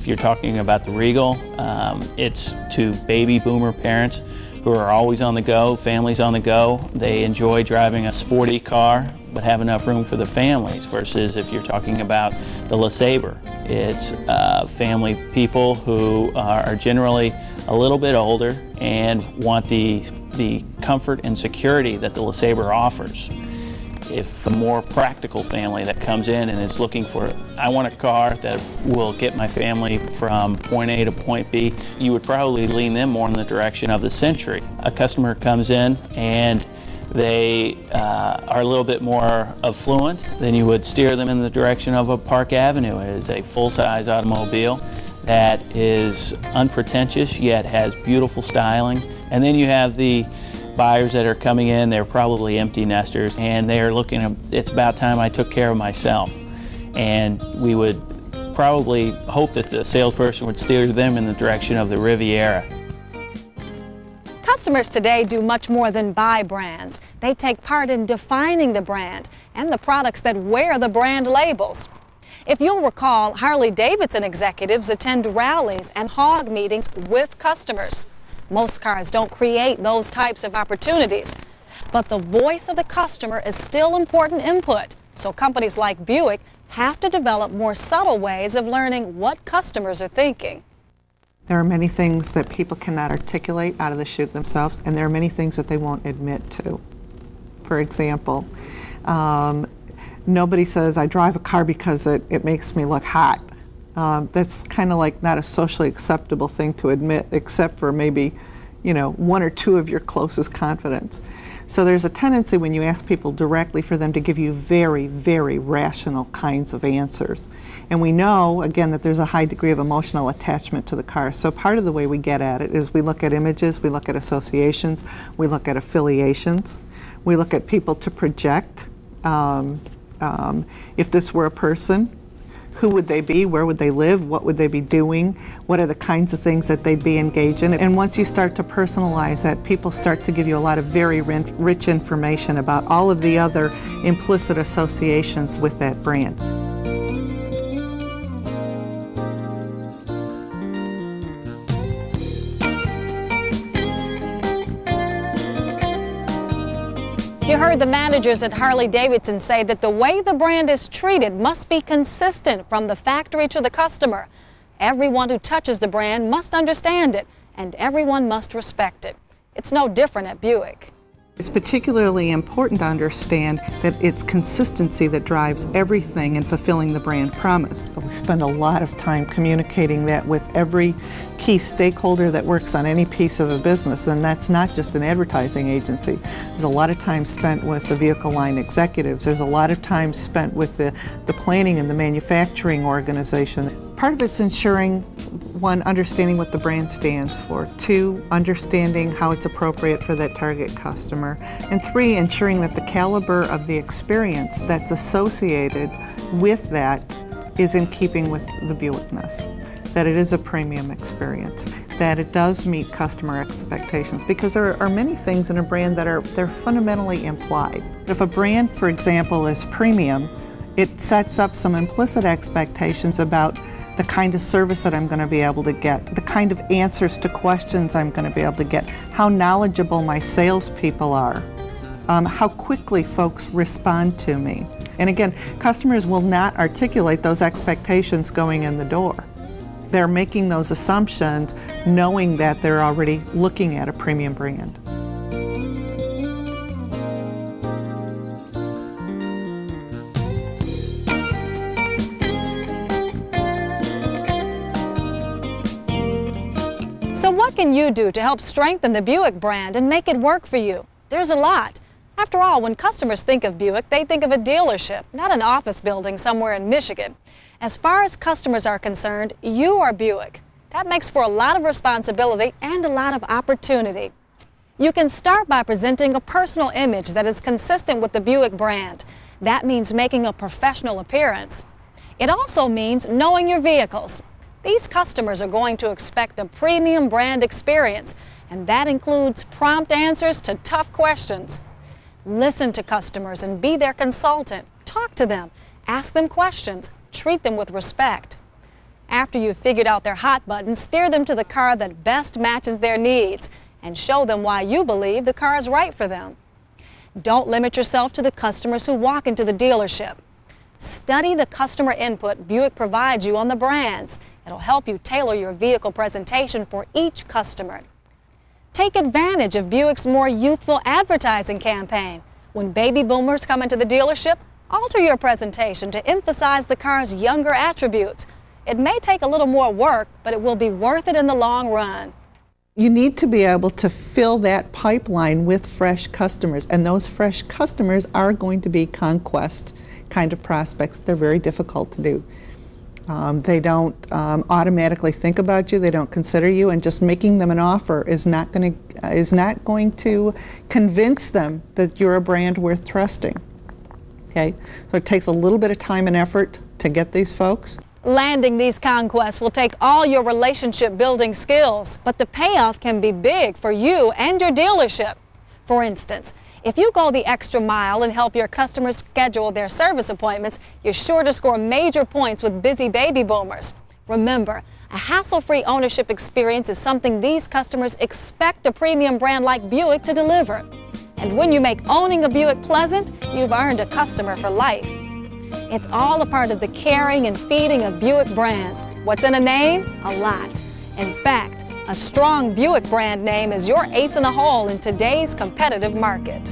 If you're talking about the Regal, it's to baby boomer parents who are always on the go, families on the go. They enjoy driving a sporty car, but have enough room for the families, versus if you're talking about the LeSabre. It's family people who are generally a little bit older and want the comfort and security that the LeSabre offers. If a more practical family that comes in and is looking for, I want a car that will get my family from point A to point B, you would probably lean them more in the direction of the Century. A customer comes in and they are a little bit more affluent, then you would steer them in the direction of a Park Avenue. It is a full-size automobile that is unpretentious yet has beautiful styling. And then you have the buyers that are coming in, they're probably empty nesters, and they're looking at, it's about time I took care of myself. And we would probably hope that the salesperson would steer them in the direction of the Riviera. Customers today do much more than buy brands. They take part in defining the brand and the products that wear the brand labels. If you'll recall, Harley Davidson executives attend rallies and hog meetings with customers. Most cars don't create those types of opportunities, but the voice of the customer is still important input, so companies like Buick have to develop more subtle ways of learning what customers are thinking. There are many things that people cannot articulate out of the chute themselves, and there are many things that they won't admit to. For example, nobody says, I drive a car because it makes me look hot. That's kind of like not a socially acceptable thing to admit, except for maybe, one or two of your closest confidants. So there's a tendency when you ask people directly for them to give you very, very rational kinds of answers. And we know, again, that there's a high degree of emotional attachment to the car. So part of the way we get at it is we look at images, we look at associations, we look at affiliations, we look at people to project. If this were a person, who would they be? Where would they live? What would they be doing? What are the kinds of things that they'd be engaged in? And once you start to personalize that, people start to give you a lot of very rich information about all of the other implicit associations with that brand. You heard the managers at Harley Davidson say that the way the brand is treated must be consistent from the factory to the customer. Everyone who touches the brand must understand it, and everyone must respect it. It's no different at Buick. It's particularly important to understand that it's consistency that drives everything in fulfilling the brand promise. We spend a lot of time communicating that with every key stakeholder that works on any piece of a business, and that's not just an advertising agency. There's a lot of time spent with the vehicle line executives. There's a lot of time spent with the planning and the manufacturing organization. Part of it's ensuring, one, understanding what the brand stands for, two, understanding how it's appropriate for that target customer, and three, ensuring that the caliber of the experience that's associated with that is in keeping with the Buickness, that it is a premium experience, that it does meet customer expectations, because there are many things in a brand that they're fundamentally implied. If a brand, for example, is premium, it sets up some implicit expectations about the kind of service that I'm going to be able to get, the kind of answers to questions I'm going to be able to get, how knowledgeable my salespeople are, how quickly folks respond to me. And again, customers will not articulate those expectations going in the door. They're making those assumptions knowing that they're already looking at a premium brand. So what can you do to help strengthen the Buick brand and make it work for you? There's a lot. After all, when customers think of Buick, they think of a dealership, not an office building somewhere in Michigan. As far as customers are concerned, you are Buick. That makes for a lot of responsibility and a lot of opportunity. You can start by presenting a personal image that is consistent with the Buick brand. That means making a professional appearance. It also means knowing your vehicles. These customers are going to expect a premium brand experience, and that includes prompt answers to tough questions. Listen to customers and be their consultant. Talk to them, ask them questions, treat them with respect. After you've figured out their hot buttons, steer them to the car that best matches their needs and show them why you believe the car is right for them. Don't limit yourself to the customers who walk into the dealership. Study the customer input Buick provides you on the brands. It'll help you tailor your vehicle presentation for each customer. Take advantage of Buick's more youthful advertising campaign. When baby boomers come into the dealership, alter your presentation to emphasize the car's younger attributes. It may take a little more work, but it will be worth it in the long run. You need to be able to fill that pipeline with fresh customers, and those fresh customers are going to be conquest kind of prospects. They're very difficult to do. They don't automatically think about you, they don't consider you, and just making them an offer is not going to convince them that you're a brand worth trusting. Okay? So it takes a little bit of time and effort to get these folks. Landing these conquests will take all your relationship building skills, but the payoff can be big for you and your dealership. For instance, if you go the extra mile and help your customers schedule their service appointments, you're sure to score major points with busy baby boomers. Remember, a hassle-free ownership experience is something these customers expect a premium brand like Buick to deliver. And when you make owning a Buick pleasant, you've earned a customer for life. It's all a part of the caring and feeding of Buick brands. What's in a name? A lot. In fact, a strong Buick brand name is your ace in the hole in today's competitive market.